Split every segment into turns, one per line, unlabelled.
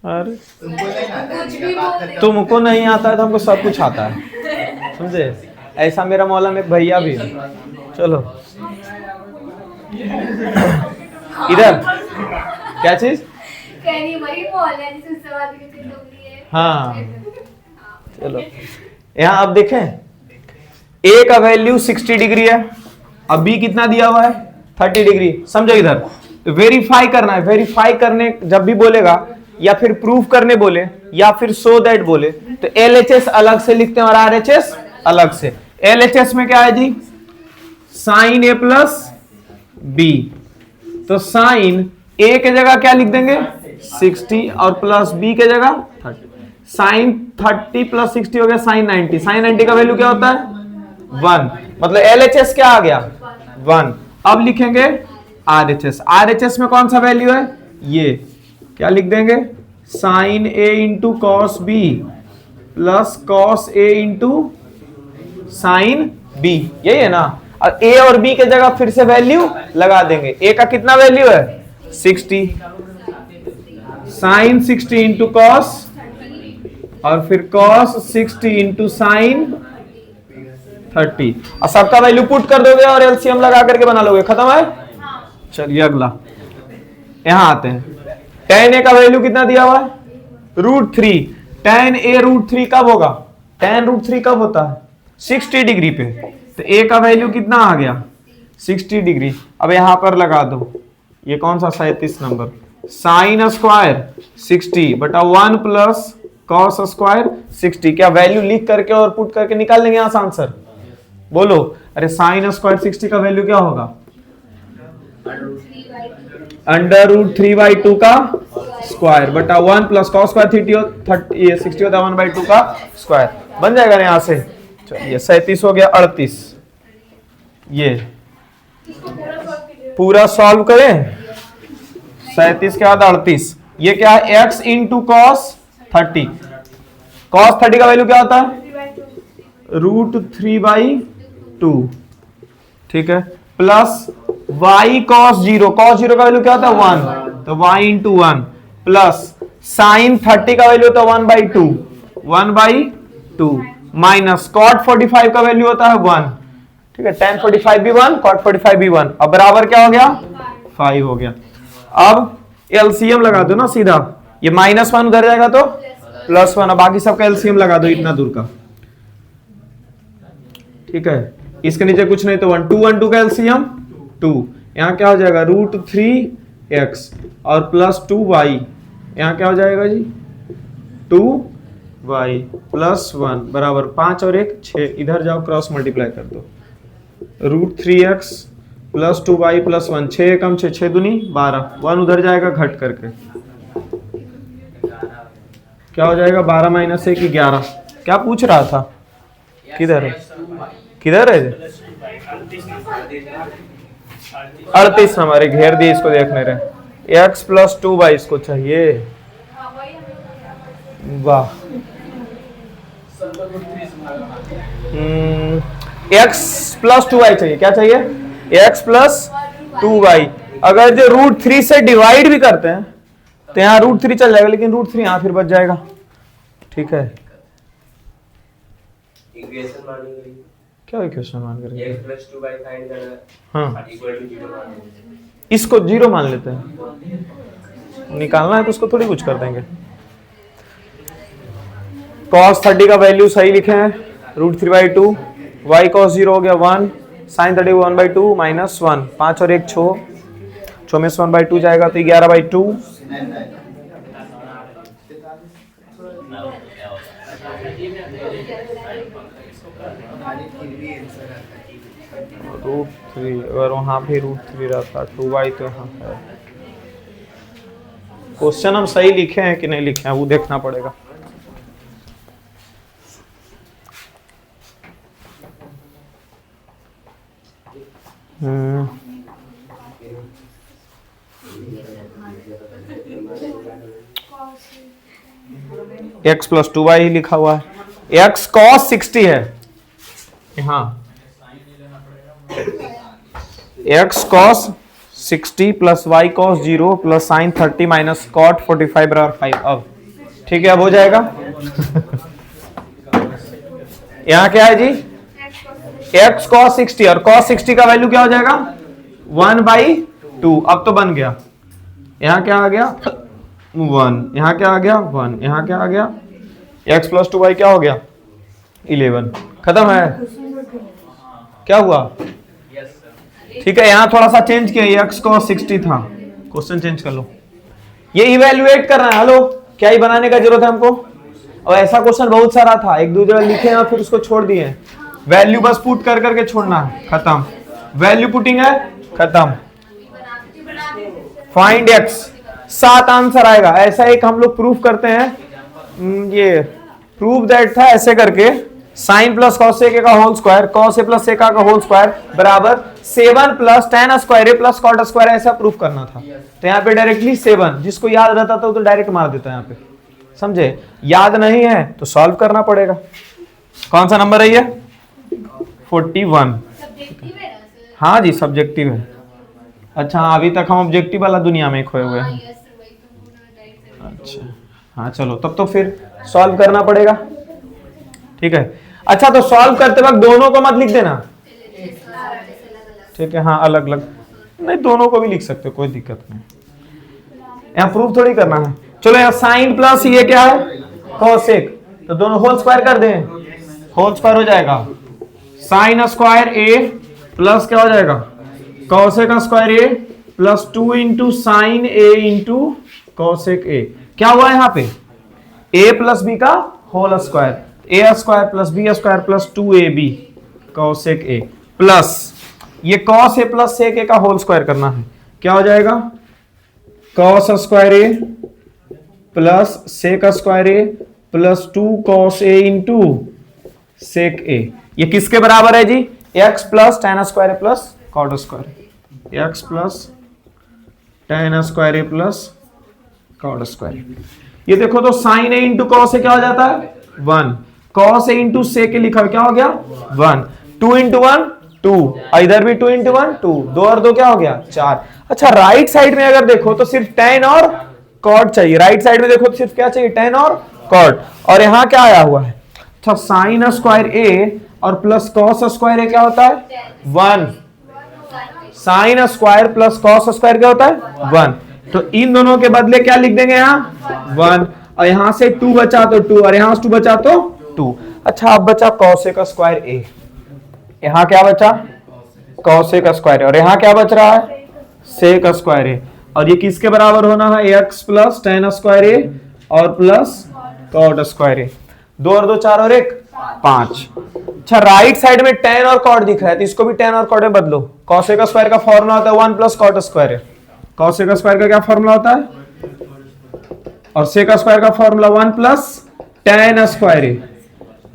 अरे तुमको नहीं आता है तो हमको सब कुछ आता है, समझे? ऐसा मेरा मौला में भैया भी है। चलो इधर क्या चीज? हाँ चलो यहाँ अब देखें, ए का वैल्यू 60 डिग्री है, अब बी कितना दिया हुआ है 30 डिग्री। समझो इधर तो वेरीफाई करना है, वेरीफाई करने जब भी बोलेगा या फिर प्रूफ करने बोले या फिर सो दैट बोले तो LHS अलग से लिखते हैं और RHS अलग से। LHS में क्या है जी? साइन A प्लस बी, तो साइन A के जगह क्या लिख देंगे 60 और प्लस B के जगह 30। साइन 30 प्लस 60 हो गया साइन 90। साइन 90 का वैल्यू क्या होता है 1, मतलब LHS क्या आ गया 1। अब लिखेंगे RHS। RHS में कौन सा वैल्यू है? ये क्या लिख देंगे sine A into cos B plus cos A into sine B, यही है ना। और A और B के जगह फिर से वैल्यू लगा देंगे। A का कितना वैल्यू है 60, साइन 60 इंटू कॉस और फिर कॉस 60 इंटू साइन 30 और सबका वैल्यू पुट कर दोगे और एलसीएम लगा करके बना लोगे, खत्म है। चलिए अगला यहां आते हैं। tan A का वैल्यू कितना दिया हुआ है √3। tan A √3 कब होगा? tan √3 कब होता है 60 डिग्री पे, तो A का वैल्यू कितना आ गया 60 डिग्री। अब यहां पर लगा दो, ये कौन सा 37 नंबर, साइन स्क्वायर 60 बटा 1 प्लस कॉस स्क्वायर 60। क्या वैल्यू लिख करके और पुट करके निकाल लेंगे यहां से आंसर? बोलो। अरे साइन स्क्वायर 60 का वैल्यू क्या होगा √3/2 का स्क्वायर बटा 1 प्लस कॉस स्क्वायर 60 होता है 1/2 का स्क्वायर, बन जाएगा ना यहां से। चलिए 37 हो गया 38। ये पूरा सॉल्व करें, 37 के बाद 38, ये क्या है x इंटू कॉस 30। कॉस 30 का वैल्यू क्या होता है √3/2, ठीक है, प्लस y cos 0, cos 0 का वैल्यू क्या होता है 1, तो y इंटू 1 प्लस साइन 30 का वैल्यू होता है 1/2 माइनस cot 45 का वैल्यू होता है 1, ठीक है, tan 45 भी 1 cot 45 भी 1। अब बराबर क्या हो गया 5 हो गया। अब एलसीएम लगा दो ना सीधा, ये -1 उधर जाएगा तो +1, बाकी सबका एलसीएम लगा दो इतना दूर का, ठीक है। इसके नीचे कुछ नहीं तो 1 2 1 2 का एलसीएम 2, यहाँ क्या हो जाएगा √3x और प्लस 2y, यहाँ क्या हो जाएगा जी 2y प्लस 1 बराबर 5 और 1 6, इधर जाओ क्रॉस मल्टीप्लाई कर दो, √3x प्लस 2y प्लस 1, 6 कम 6 6 दूनी 12, 1 उधर जाएगा घट करके, क्या हो जाएगा 12 माइनस 1 11। क्या पूछ रहा था, किधर है किधर है 38 हमारे घेर दिए, इसको देखने रहे। x प्लस 2y इसको चाहिए, वाह। x प्लस 2y चाहिए, क्या चाहिए x प्लस 2y। अगर जो √3 से डिवाइड भी करते हैं तो यहाँ √3 चल जाएगा, लेकिन √3 यहाँ फिर बच जाएगा, ठीक है। क्या इक्वेशन मान करेंगे x प्लस 2y फाइंड करना है, हाँ इक्वल टू 0 मान लेते, इसको 0 मान लेते हैं, निकालना है तो उसको थोड़ी कुछ कर देंगे। cos 30 का वैल्यू सही लिखे हैं √3/2, y cos 0 हो गया 1, sin 30 1/2 माइनस 1, 5 और 1 6, 6 में से 1/2 जाएगा तो 11/2, √3, अगर वहां भी √3 रहता 2y तो यहाँ है। क्वेश्चन हम सही लिखे हैं कि नहीं लिखे हैं वो देखना पड़ेगा। x प्लस 2y ही लिखा हुआ है, x cos 60 है यहाँ, x cos 60 plus y cos 0 plus sin 30 minus cot 45 बराबर 5। अब ठीक है, अब हो जाएगा। यहाँ क्या है जी, x cos 60, और cos 60 का वैल्यू क्या हो जाएगा 1/2। अब तो बन गया। यहाँ क्या आ गया 1, यहाँ क्या आ गया 1, यहाँ क्या आ गया x + 2y क्या हो गया 11। खत्म है। क्या हुआ? ठीक है, यहां थोड़ा सा चेंज किया, x cos 60 था, क्वेश्चन चेंज कर लो। ये इवेल्युएट करना है। हेलो, क्या ही बनाने का जरूरत है हमको? और ऐसा क्वेश्चन बहुत सारा था, एक दो जगह लिखे हैं फिर उसको छोड़ दिए। वैल्यू बस पुट कर करके छोड़ना है, खत्म। वैल्यू पुटिंग है, खत्म। फाइंड x, 7 आंसर आएगा। ऐसा एक हम लोग प्रूफ करते हैं, ये प्रूफ दैट था ऐसे करके, sin + cos a का whole square cos a + a का होल स्क्वायर बराबर 7 + tan square a + cot square, ऐसा प्रूफ करना था। तो यहाँ पे डायरेक्टली 7, जिसको याद रहता था तो डायरेक्ट मार देता है यहाँ पे, समझे? याद नहीं है तो सॉल्व करना पड़ेगा। कौन सा नंबर है ये? 41। हाँ जी, सब्जेक्टिव है। अच्छा, अभी तक हम ऑब्जेक्टिव वाला दुनिया में खोए हुए हैं। अच्छा हाँ, चलो तब तो फिर सॉल्व करना पड़ेगा। ठीक है, अच्छा तो सॉल्व करते वक्त दोनों को मत लिख देना, ठीक है? हाँ, अलग अलग नहीं, दोनों को भी लिख सकते हो, कोई दिक्कत नहीं। यहाँ प्रूफ थोड़ी करना है। चलो, यहाँ साइन प्लस ये क्या है कोसेक, तो दोनों होल स्क्वायर कर दें, होल स्क्वायर हो जाएगा। साइन स्क्वायर ए प्लस क्या हो जाएगा cosec square A plus 2 into sine A into cosec A. क्या हुआ यहाँ पे a प्लस बी का whole square, a square plus B square plus 2ab cosec a plus ये cos a plus sec a का होल स्क्वायर करना है। क्या हो जाएगा cos square a plus sec square a plus 2 cos a into sec a। ये किसके बराबर है जी? x plus tan square a plus cot square, x plus tan square a plus cot square. ये देखो तो sine a into cos a क्या हो जाता है 1, cos a into sec a लिखा है, क्या हो गया 1, 2 इंटू 1 2, इधर भी 2 इंटू 1 2, 2 और 2 क्या हो गया 4। अच्छा, राइट साइड में अगर देखो तो सिर्फ tan और cot चाहिए। राइट साइड में देखो तो सिर्फ क्या चाहिए tan और cot, और यहाँ क्या आया हुआ है? अच्छा, साइन स्क्वायर a और प्लस cos स्क्वायर a क्या होता है 1, sine square plus cos square क्या होता है 1। तो इन दोनों के बदले क्या लिख देंगे यहाँ 1, और यहां से 2 बचा तो 2, और यहां से 2 बचा तो 2। अच्छा, अब बचा cosec स्क्वायर a, यहां क्या बचा cosec स्क्वायर, और यहां क्या बच रहा है sec स्क्वायर a, और ये किसके बराबर होना है x plus tan square a और प्लस cot स्क्वायर a। 2 और 2 4 और 1 5। अच्छा, राइट साइड में tan और cot दिख रहा है तो इसको भी tan और cot में बदलो। cosec स्क्वायर का फॉर्मूला होता है 1 प्लस cot स्क्वायर है। cosec स्क्वायर का क्या फॉर्मूला होता है, और sec स्क्वायर का फॉर्मूला 1 प्लस tan स्क्वायर ए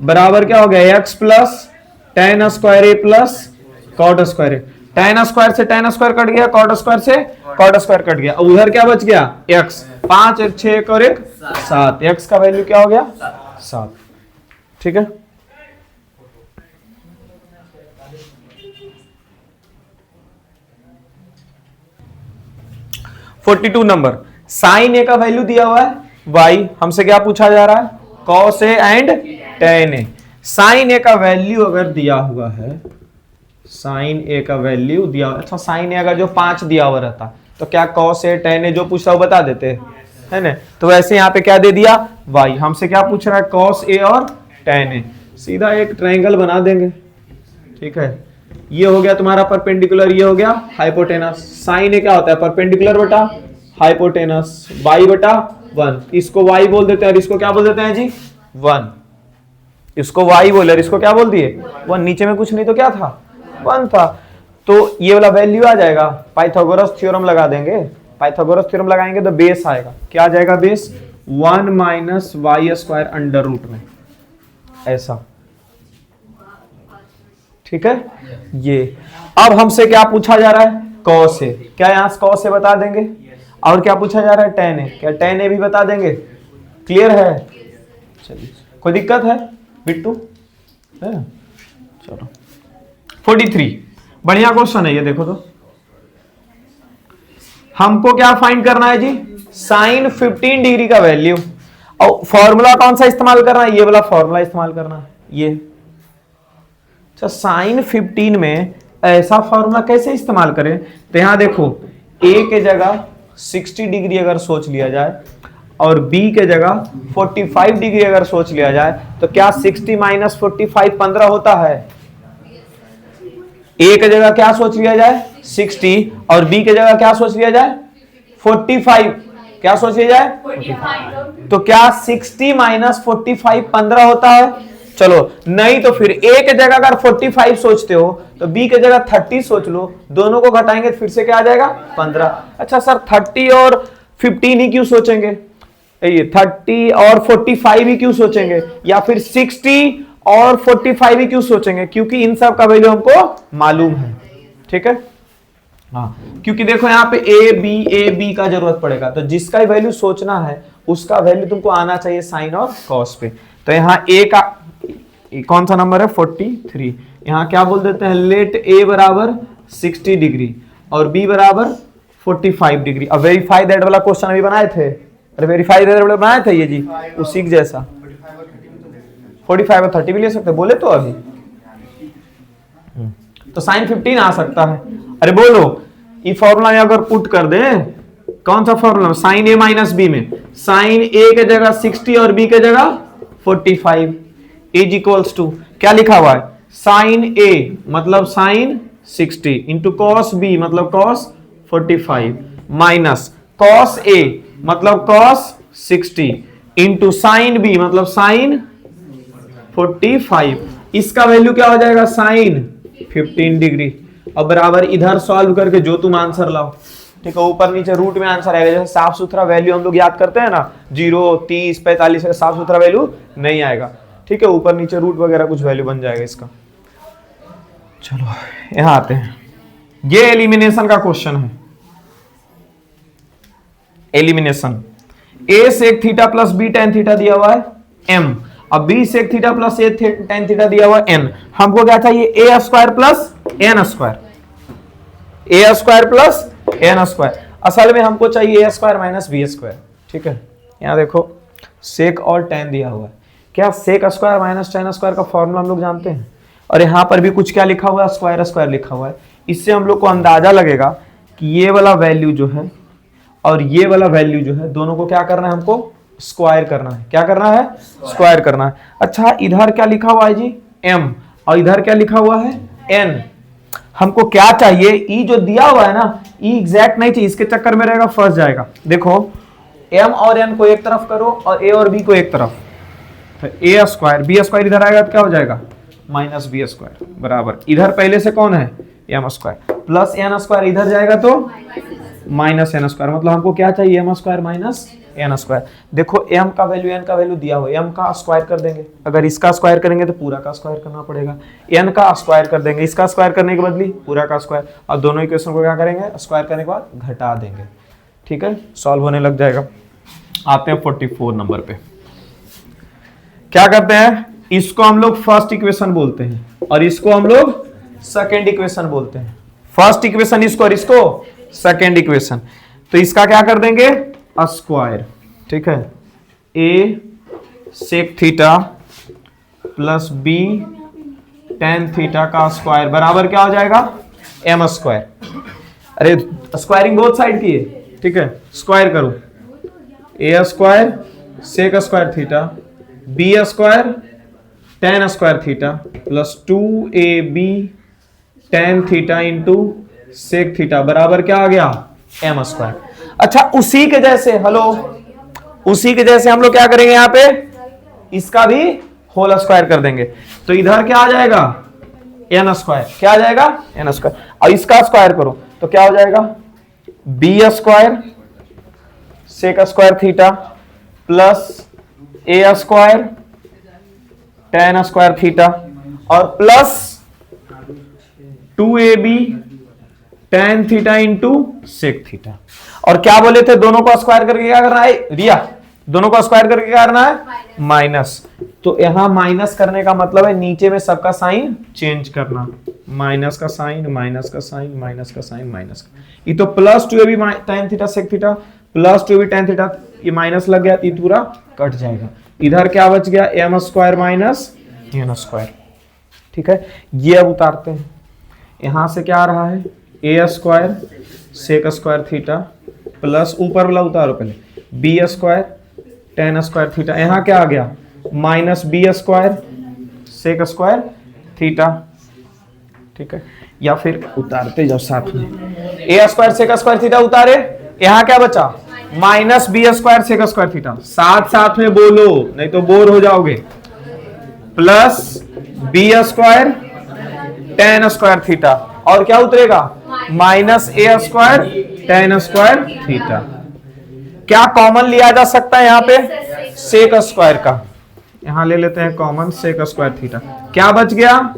बराबर क्या हो गया x plus tan square A plus cot square A. tan square से tan स्क्वायर कट गया, cot स्क्वायर से cot स्क्वायर कट गया, और उधर क्या बच गया x, 5 और 6 1 और 1 7, x का वैल्यू क्या हो गया 7। ठीक है, (42) नंबर, साइन ए का वैल्यू दिया हुआ है y, हमसे क्या पूछा जा रहा है cos a and tan a। Sine A का वैल्यू अगर दिया हुआ है, साइन ए का वैल्यू दिया हुआ, अच्छा साइन ए अगर जो 5 दिया हुआ रहता तो क्या cos a tan a जो पूछ रहा हो बता देते है ना। तो वैसे यहाँ पे क्या दे दिया y, हमसे क्या पूछ रहा है cos a और tan a, सीधा एक ट्रायंगल बना देंगे। ठीक है, ये हो गया तुम्हारा परपेंडिकुलर, ये हो गया हाइपोटेनस। साइन ए क्या होता है परपेंडिकुलर बटा हाइपोटेनस, y बटा 1, इसको y बोल देते हैं और इसको क्या बोल देते हैं जी 1, इसको y बोले और इसको क्या बोल दिए 1। नीचे में कुछ नहीं तो क्या था 1 था, तो ये वाला वैल्यू आ जाएगा। पाइथागोरस थ्योरम लगा देंगे, पाइथागोरस थ्योरम लगाएंगे तो बेस आएगा, क्या आ जाएगा base 1 minus y square under root में, ऐसा। ठीक है, ये अब हमसे क्या पूछा जा रहा है cos a, क्या यहाँ cos a बता देंगे, और क्या पूछा जा रहा है tan a, क्या tan a भी बता देंगे। क्लियर है, चलिए कोई दिक्कत है बिट्टू है? चलो 43 बढ़िया क्वेश्चन है ये, देखो तो हमको क्या फाइंड करना है जी साइन 15 डिग्री का वैल्यू। और फॉर्मूला कौन सा इस्तेमाल करना है, ये वाला फॉर्मूला इस्तेमाल करना है ये। अच्छा साइन 15 में ऐसा फॉर्मूला कैसे इस्तेमाल करें, तो यहां देखो a के जगह 60 डिग्री अगर सोच लिया जाए और b के जगह 45 डिग्री अगर सोच लिया जाए, तो क्या 60 माइनस 45 15 होता है। a के जगह क्या सोच लिया जाए 60 और b के जगह क्या सोच लिया जाए 45, क्या सोच लिया जाए 45। तो क्या 60 माइनस 45 15 होता है। चलो नहीं तो फिर a के जगह अगर 45 सोचते हो तो b के जगह 30 सोच लो, दोनों को घटाएंगे फिर से क्या आ जाएगा 15। अच्छा सर 30 और 15 ही क्यों सोचेंगे, ये 30 और 45 ही क्यों सोचेंगे, या फिर 60 और 45 ही क्यों सोचेंगे, क्योंकि इन सब का वैल्यू हमको मालूम है। ठीक है हाँ, क्योंकि देखो यहाँ पे ए बी का जरूरत पड़ेगा, तो जिसका वैल्यू सोचना है उसका वैल्यू तुमको आना चाहिए साइन और कॉस पे। तो यहाँ ए का कौन सा नंबर है 43, यहाँ क्या बोल देते हैं लेट ए बराबर 60 डिग्री और बी बराबर 45 डिग्री। अब वेरीफाई दैट वाला क्वेश्चन अभी बनाए थे, अरे वेरीफाई दैट वाला बनाए थे ये जी उसी जैसा 45 और 30 भी ले सकते बोले तो अभी, तो साइन 15 आ सकता है। अरे बोलो ये फॉर्मूला में अगर पुट कर दे, कौन सा फॉर्मूला साइन ए माइनस बी में साइन ए के जगह 60 और बी के जगह 45 इज इक्वल्स टू क्या लिखा हुआ है साइन ए मतलब साइन 60 इंटू कॉस बी मतलब कॉस 45 माइनस कॉस ए मतलब कॉस 60 इंटू साइन बी मतलब साइन 45। इसका वैल्यू क्या हो जाएगा साइन 15 डिग्री। अब बराबर इधर सॉल्व करके जो तुम आंसर लाओ, ठीक है ऊपर नीचे रूट में आंसर आएगा। जैसे साफ सुथरा वैल्यू हम लोग याद करते हैं ना 0 30 45 साफ सुथरा वैल्यू नहीं आएगा, ठीक है ऊपर नीचे रूट वगैरह कुछ वैल्यू बन जाएगा इसका। चलो यहां आते हैं, ये एलिमिनेशन का क्वेश्चन है। Elimination a sec theta plus b tan theta दिया हुआ है m, अब b sec theta plus a tan theta दिया हुआ है n। हमको क्या चाहिए a square plus n square, a square plus n square. असल में हमको चाहिए a square minus b square. ठीक है यहां देखो सेक और tan दिया हुआ है, क्या sec square minus tan square का फॉर्मूला हम लोग जानते हैं, और यहां पर भी कुछ क्या लिखा हुआ है स्क्वायर स्क्वायर लिखा हुआ है। इससे हम लोग को अंदाजा लगेगा कि ये वाला वैल्यू जो है और ये वाला वैल्यू जो है दोनों को क्या करना है हमको स्क्वायर करना है। क्या करना है स्क्वायर करना है। अच्छा इधर क्या लिखा हुआ है जी m और इधर क्या लिखा हुआ है n। हमको क्या चाहिए ई जो दिया हुआ है ना ई एग्जैक्ट नहीं चाहिए, इसके चक्कर में रहेगा फंस जाएगा। देखो m और n को एक तरफ करो और a और b को एक तरफ, तो a स्क्वायर b स्क्वायर इधर आएगा तो क्या हो जाएगा माइनस b स्क्वायर बराबर इधर पहले से कौन है m square plus n square इधर जाएगा तो माइनस n स्क्वायर। मतलब हमको क्या चाहिए m square minus n square. देखो m का वैल्यू n का वैल्यू दिया हुआ है, m का स्क्वायर कर देंगे, अगर इसका स्क्वायर करेंगे तो पूरा का स्क्वायर करना पड़ेगा, n का स्क्वायर कर देंगे इसका स्क्वायर करने के बदली पूरा का स्क्वायर, और दोनों इक्वेशन को क्या करेंगे स्क्वायर करने के बाद घटा देंगे। ठीक है सॉल्व होने लग जाएगा। आते हैं 44 नंबर पे, क्या करते हैं इसको हम लोग फर्स्ट इक्वेशन बोलते हैं और इसको हम लोग सेकेंड इक्वेशन बोलते हैं। फर्स्ट इक्वेशन इसको और इसको सेकेंड इक्वेशन, तो इसका क्या कर देंगे स्क्वायर। ठीक है a sec theta plus b tan theta का स्क्वायर बराबर क्या हो जाएगा m स्क्वायर। अरे स्क्वायरिंग बोथ साइड की है, ठीक है स्क्वायर करो a square sec square theta b square tan square theta plus 2ab tan theta into sec theta बराबर क्या आ गया m स्क्वायर। अच्छा उसी के जैसे हेलो उसी के जैसे हम लोग क्या करेंगे यहाँ पे इसका भी होल स्क्वायर कर देंगे, तो इधर क्या आ जाएगा n स्क्वायर, क्या आ जाएगा n स्क्वायर, और इसका स्क्वायर करो तो क्या हो जाएगा b square sec square theta plus a square tan square theta और plus 2ab tan theta into sec theta. और क्या बोले थे दोनों को स्क्वायर करके क्या करना है रिया, दोनों को स्क्वायर करके क्या करना है माइनस। तो यहां माइनस करने का मतलब है नीचे में सबका साइन चेंज करना, माइनस का साइन माइनस का साइन माइनस का साइन माइनस का, ये तो plus 2ab tan theta sec theta plus 2ab tan theta ये माइनस लग गया, ये पूरा कट जाएगा। इधर क्या बच गया, M square minus N square. ठीक है, ये अब उतारते हैं। यहां से क्या आ रहा है, A square sec square theta plus ऊपर वाला उतारो पहले, B square tan square theta. यहाँ क्या आ गया, minus B square sec square theta. ठीक है, या फिर उतारते जाओ साथ में, A square sec square theta उतारे, यहाँ क्या बचा, minus B square sec square theta. साथ साथ में बोलो नहीं तो बोर हो जाओगे, plus B square tan square theta, और क्या उतरेगा, minus A square tan square theta. क्या कॉमन लिया जा सकता है यहाँ पे, सेक स्क्वायर का, यहां ले लेते हैं कॉमन सेक स्क्वायर थीटा। क्या बच गया,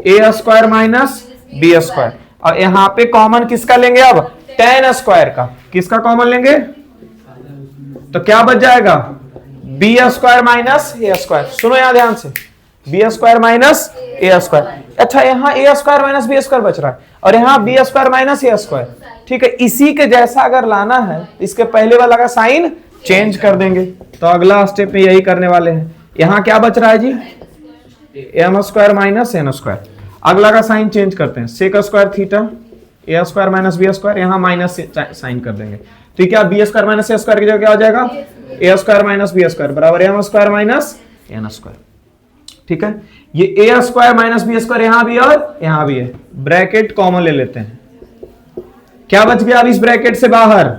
A square minus B square, और यहां पे कॉमन किसका लेंगे अब, टेन स्क्वायर का। किसका कॉमन लेंगे, तो क्या बच जाएगा, B square minus A square. सुनो यहां ध्यान से, B square minus A square. अच्छा, यहाँ ए स्क्वायर माइनस बी स्क्वायर बच रहा है, और यहाँ B square minus A square. ठीक है, इसी के जैसा अगर लाना है, इसके पहले वाला का साइन चेंज कर देंगे। तो अगला स्टेप में यही करने वाले हैं। यहाँ क्या बच रहा है जी, M square minus N square. अगला का साइन चेंज करते हैं, sec square theta A square minus B square, यहाँ माइनस साइन कर देंगे। तो क्या B square minus A square की जगह क्या हो जाएगा, A square minus B square बराबर M square minus N square. ठीक है, ये A square minus B square यहां भी और यहां भी है, ब्रैकेट कॉमन ले लेते हैं। क्या बच गया अब इस ब्रैकेट से बाहर,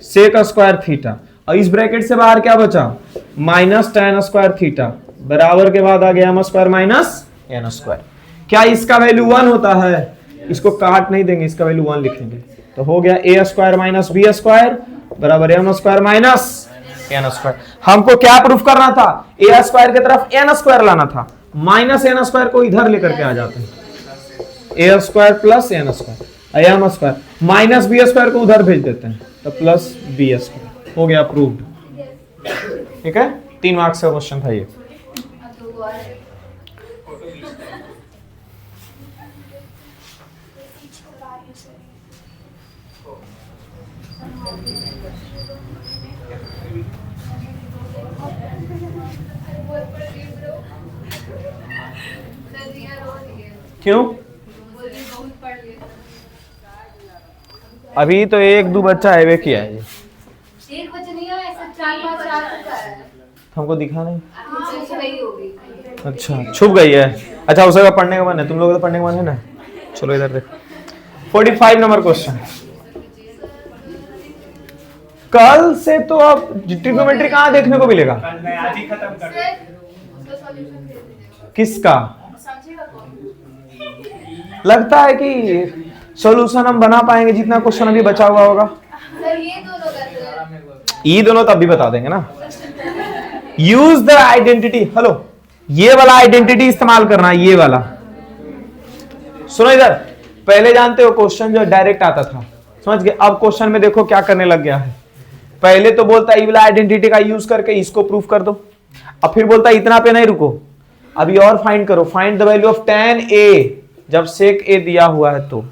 सेक स्क्वायर थीटा, और इस ब्रैकेट से बाहर क्या बचा, माइनस टेन स्क्वायर थीटा बराबर के बाद आ गया M square minus N square. क्या इसका वैल्यू 1 होता है, इसको काट नहीं देंगे, इसका वैल्यू 1 लिखेंगे। तो हो गया A square minus B square बराबर M square minus N square. हमको क्या प्रूफ करना था, ए स्क्वायर की तरफ एन स्क्वायर लाना था, माइनस एन स्क्वायर को इधर लेकर के आ जाते हैं, A square plus N square, M square minus B square को उधर भेज देते हैं, तो प्लस बी स्क्वायर। हो गया प्रूव्ड। ठीक है, 3 मार्क्स का क्वेश्चन था ये। क्यों, अभी तो 1-2 बच्चा है वे किया है,
एक बच्चा नहीं है, ऐसा 4-5 है।
हमको दिखा नहीं।
हाँ,
अच्छा, छुप गई है। अच्छा, उसका पढ़ने का मन है, तुम लोग तो पढ़ने का मन है ना। चलो इधर देखो, 45 नंबर क्वेश्चन। कल से तो अब ट्रिग्नोमेट्री कहाँ देखने को मिलेगा, किसका, लगता है कि सॉल्यूशन हम बना पाएंगे जितना क्वेश्चन अभी बचा हुआ होगा। ये दोनों तो अभी बता देंगे ना। यूज द आइडेंटिटी, हेलो, ये वाला आइडेंटिटी इस्तेमाल करना, ये वाला। सुनो इधर, पहले जानते हो क्वेश्चन जो डायरेक्ट आता था, समझ गए। अब क्वेश्चन में देखो क्या करने लग गया है। पहले तो बोलता है ये वाला आइडेंटिटी का यूज करके इसको प्रूफ कर दो, अब फिर बोलता है इतना पे नहीं रुको, अभी और फाइंड करो, find the value of tan a, जब sec a दिया हुआ है तो,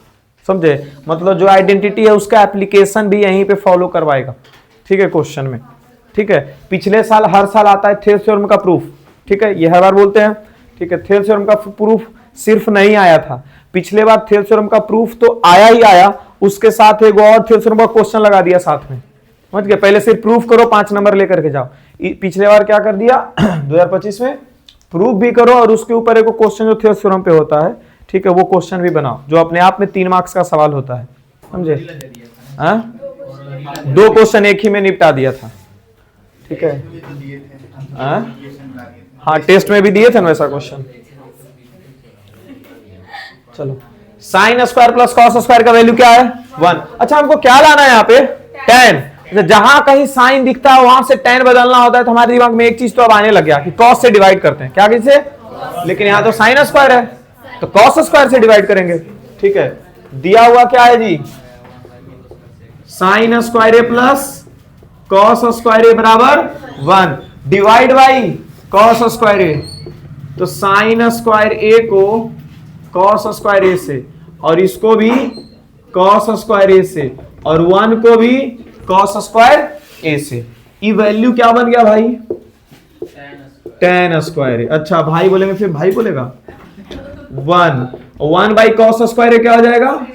समझे। मतलब जो आइडेंटिटी है उसका एप्लीकेशन भी यहीं पे फॉलो करवाएगा। ठीक है, क्वेश्चन में। ठीक है, पिछले साल हर साल आता है थेल्स थ्योरम का प्रूफ। ठीक है, ये हर बार बोलते हैं। ठीक है, थेल्स थ्योरम का प्रूफ सिर्फ नहीं आया था, पिछले बार थेल्स थ्योरम का प्रूफ तो आया ही आया, उसके साथ एक और थेल्स थ्योरम का क्वेश्चन लगा दिया साथ में, समझ गए। पहले सिर्फ प्रूफ करो, 5 नंबर लेकर के जाओ। पिछले बार क्या कर दिया 2025 में, प्रूफ भी करो और उसके ऊपर एक क्वेश्चन जो थेल्स थ्योरम पे होता है, ठीक है, वो क्वेश्चन भी बनाओ, जो अपने आप में 3 मार्क्स का सवाल होता है, समझे। 2 क्वेश्चन एक ही में निपटा दिया था। ठीक है, हाँ, टेस्ट में भी दिए थे ना वैसा क्वेश्चन। चलो, sine square plus cos square का वैल्यू क्या है, 1। अच्छा, हमको क्या लाना है यहाँ पे, tan। जहां कहीं साइन दिखता है वहां से tan बदलना होता है, तो हमारे दिमाग में एक चीज तो अब आने लग गया कि cos से डिवाइड करते हैं, क्या किसे, लेकिन यहाँ तो साइन स्क्वायर है तो cos स्क्वायर से डिवाइड करेंगे। ठीक है, दिया हुआ क्या है जी, sine square A plus cos square ए बराबर 1 डिवाइड बाई cos स्क्वायर ए, तो साइन स्क्वायर ए को cos स्क्वायर ए से, और इसको भी cos स्क्वायर ए से, और 1 को भी cos स्क्वायर ए से। ये वैल्यू क्या बन गया भाई? tan square. अच्छा भाई बोलेंगे, फिर भाई बोलेगा 1 बाई कॉस स्क्वायर क्या हो जाएगा?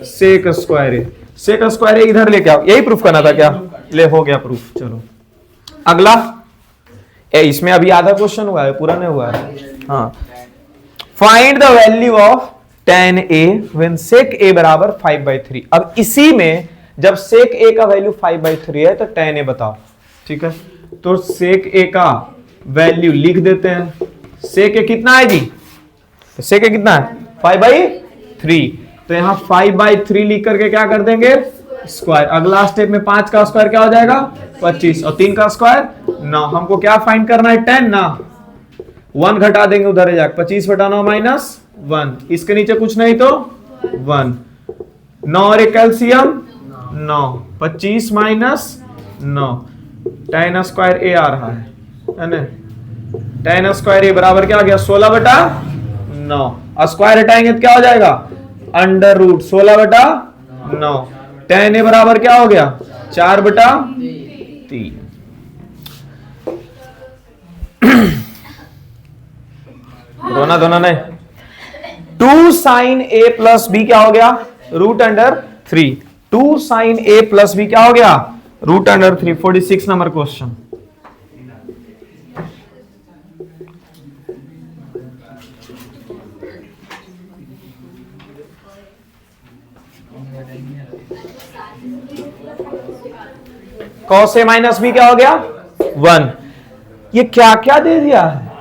Sec square. सेक स्क्वायर इधर लेके आओ, यही प्रूफ करना था क्या? ले हो गया प्रूफ। चलो अगला, इसमें अभी आधा क्वेश्चन हुआ है, पूरा नहीं हुआ है। हाँ, find the value of tan a when sec a बराबर 5/3। अब इसी में जब sec a का वैल्यू 5/3 है तो tan a बताओ। ठीक है, तो sec a का वैल्यू लिख देते हैं। sec a कितना है जी? तो sec a कितना है? 5/3। तो यहां 5/3 लिख करके क्या कर देंगे? स्क्वायर। अगला स्टेप में 5 का स्क्वायर क्या हो जाएगा? 25, और 3 का स्क्वायर 9। हमको क्या फाइंड करना है? 10 ना। 1 घटा देंगे उधर जाकर, 25/9 माइनस 1। इसके नीचे कुछ नहीं तो 1। 9 और एक calcium 9, 25 minus 9। tan square a आ रहा है ना? tan स्क्वायर a बराबर क्या आ गया? 16/9। और स्क्वायर हटाएंगे तो क्या हो जाएगा? Under root 16/9। tan a बराबर क्या हो गया? 4/3। रोना धोना नहीं। 2 sin a प्लस b क्या हो गया? √3। 2 sin a प्लस b क्या हो गया? √3। 46 number question. cos a minus b क्या हो गया? 1। ये क्या क्या दे दिया है?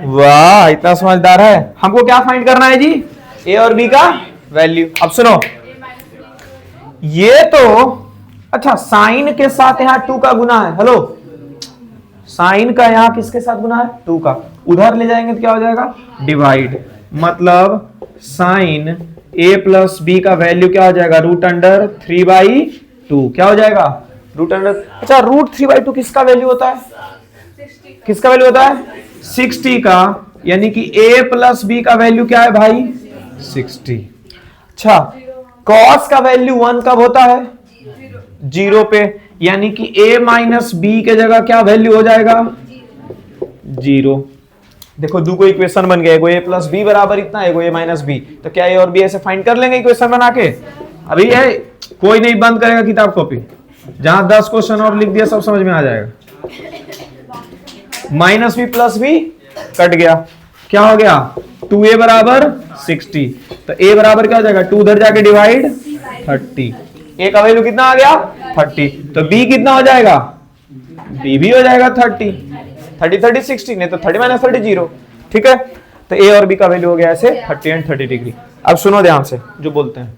वाह, इतना समझदार है। हमको क्या फाइंड करना है जी? a और b का वैल्यू। अब सुनो, ये तो अच्छा साइन के साथ यहां 2 का गुना है। हेलो, साइन का यहां किसके साथ गुना है? 2 का। उधर ले जाएंगे तो क्या हो जाएगा? डिवाइड। मतलब साइन a प्लस b का वैल्यू क्या हो जाएगा? √3/2। क्या हो जाएगा? अच्छा, √3/2 किसका वैल्यू होता है? किसका वैल्यू होता है? 60 का। यानी कि a प्लस b का वैल्यू क्या है भाई? 60। अच्छा, cos का वैल्यू 1 कब होता है? 0 पे। यानी कि a माइनस b के जगह क्या वैल्यू हो जाएगा? 0। देखो दो को इक्वेशन बन गया, एगो a प्लस b बराबर इतना, एगो a माइनस b। तो क्या a और b ऐसे फाइंड कर लेंगे इक्वेशन बना के? अभी है कोई नहीं बंद करेगा किताब कॉपी। जहां 10 क्वेश्चन और लिख दिया सब समझ में आ जाएगा। Minus b plus b cut गया, क्या हो गया? 2a बराबर 60। तो a बराबर क्या हो जाएगा? 2 उधर जाके डिवाइड 30। a का वैल्यू कितना आ गया? 30। तो b कितना हो जाएगा? b भी हो जाएगा 30। 30 30 60, नहीं तो 30 माइनस 30 0। ठीक है, तो a और b का वैल्यू हो गया ऐसे 30 एंड 30 डिग्री। अब सुनो ध्यान से जो बोलते हैं।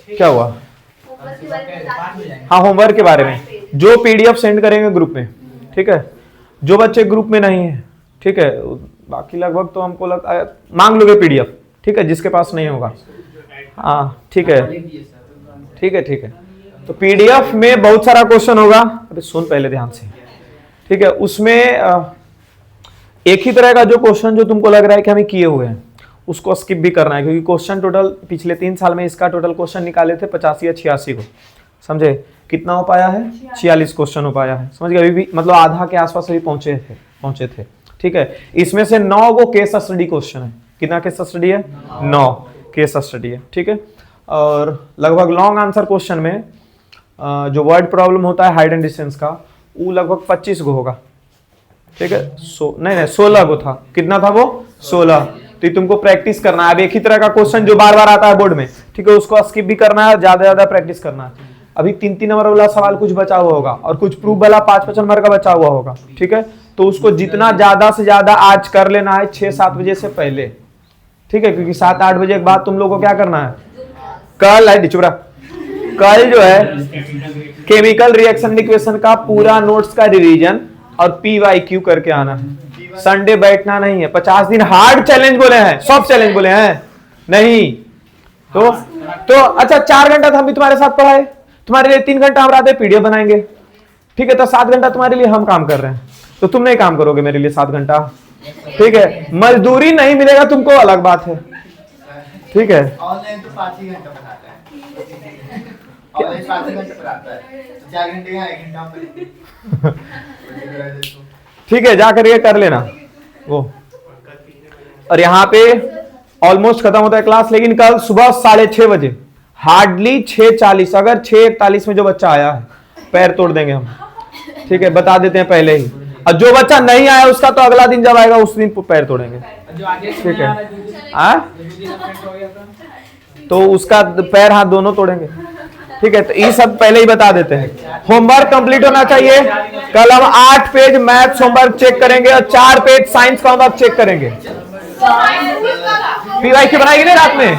क्या हुआ? हाँ, होमवर्क के बारे में जो पीडीएफ सेंड करेंगे ग्रुप में। ठीक है, जो बच्चे ग्रुप में नहीं है, ठीक है, बाकी लगभग तो हमको मांग लोगे पीडीएफ। ठीक है, जिसके पास नहीं होगा। हाँ ठीक है, ठीक है, ठीक है। तो पीडीएफ में बहुत सारा क्वेश्चन होगा। अरे सुन पहले ध्यान से। ठीक है, उसमें एक ही तरह का जो क्वेश्चन जो तुमको लग रहा है कि हमें किए हुए हैं उसको स्किप भी करना है, क्योंकि क्वेश्चन टोटल पिछले 3 साल में इसका टोटल क्वेश्चन निकाले थे 85 या 86 को। समझे? कितना हो पाया है? 46 क्वेश्चन हो पाया है। समझ गए? अभी भी मतलब आधा के आसपास अभी पहुंचे थे। ठीक है, इसमें से 9 को केस स्टडी क्वेश्चन है। कितना केस स्टडी है? 9 केस स्टडी है। ठीक है, और लगभग लॉन्ग आंसर क्वेश्चन में जो वर्ड प्रॉब्लम होता है हाइड एंड डिस्टेंस का, वो लगभग 25 को होगा। ठीक है, नहीं 16 को था। कितना था वो? 16। तो तुमको प्रैक्टिस करना है। अब एक ही तरह का क्वेश्चन जो बार बार आता है बोर्ड में, ठीक है, उसको स्किप भी करना है और ज्यादा प्रैक्टिस करना है। अभी 3-3 नंबर वाला सवाल कुछ बचा हुआ होगा और कुछ प्रूफ वाला 5-5 नंबर का बचा हुआ होगा। ठीक है, तो उसको जितना ज्यादा से ज्यादा आज कर लेना है 6-7 बजे से पहले। ठीक है, क्योंकि 7-8 बजे के बाद तुम लोग को क्या करना है? कल है डिचुरा, कल जो है केमिकल रिएक्शन इक्वेशन का पूरा नोट्स का रिवीजन और PYQ करके आना है। संडे बैठना नहीं है। 50 दिन हार्ड चैलेंज बोले हैं, सॉफ्ट चैलेंज बोले हैं नहीं। तो अच्छा 4 घंटा तो हम भी तुम्हारे साथ पढ़ाए, तुम्हारे लिए 3 घंटा हम रात में पीडीएफ बनाएंगे। ठीक है, तो 7 घंटा तुम्हारे लिए हम काम कर रहे हैं, तो तुम नहीं काम करोगे मेरे लिए 7 घंटा। ठीक है, मजदूरी नहीं मिलेगा तुमको, अलग बात है। ठीक है,
ऑनलाइन तो 5 ही घंटा पढ़ाता है। कॉलेज 5 घंटे पढ़ाता है, 4 घंटे का 1 घंटा हम
ठीक है, जा करके कर लेना वो। और यहाँ पे ऑलमोस्ट खत्म होता है क्लास, लेकिन कल सुबह 6:30 बजे, हार्डली 6:40, अगर 6:41 में जो बच्चा आया है पैर तोड़ देंगे हम। ठीक है, बता देते हैं पहले ही। और जो बच्चा नहीं आया उसका तो अगला दिन जब आएगा उस दिन पैर तोड़ेंगे। ठीक है, तो उसका पैर हाथ दोनों तोड़ेंगे। ठीक है, तो ये सब पहले ही बता देते हैं। होमवर्क कंप्लीट होना चाहिए। कल हम 8 पेज मैथ्स होमवर्क चेक करेंगे और 4 पेज साइंस का होमवर्क चेक करेंगे। पीवाईक्यू बनाएगी ना रात में?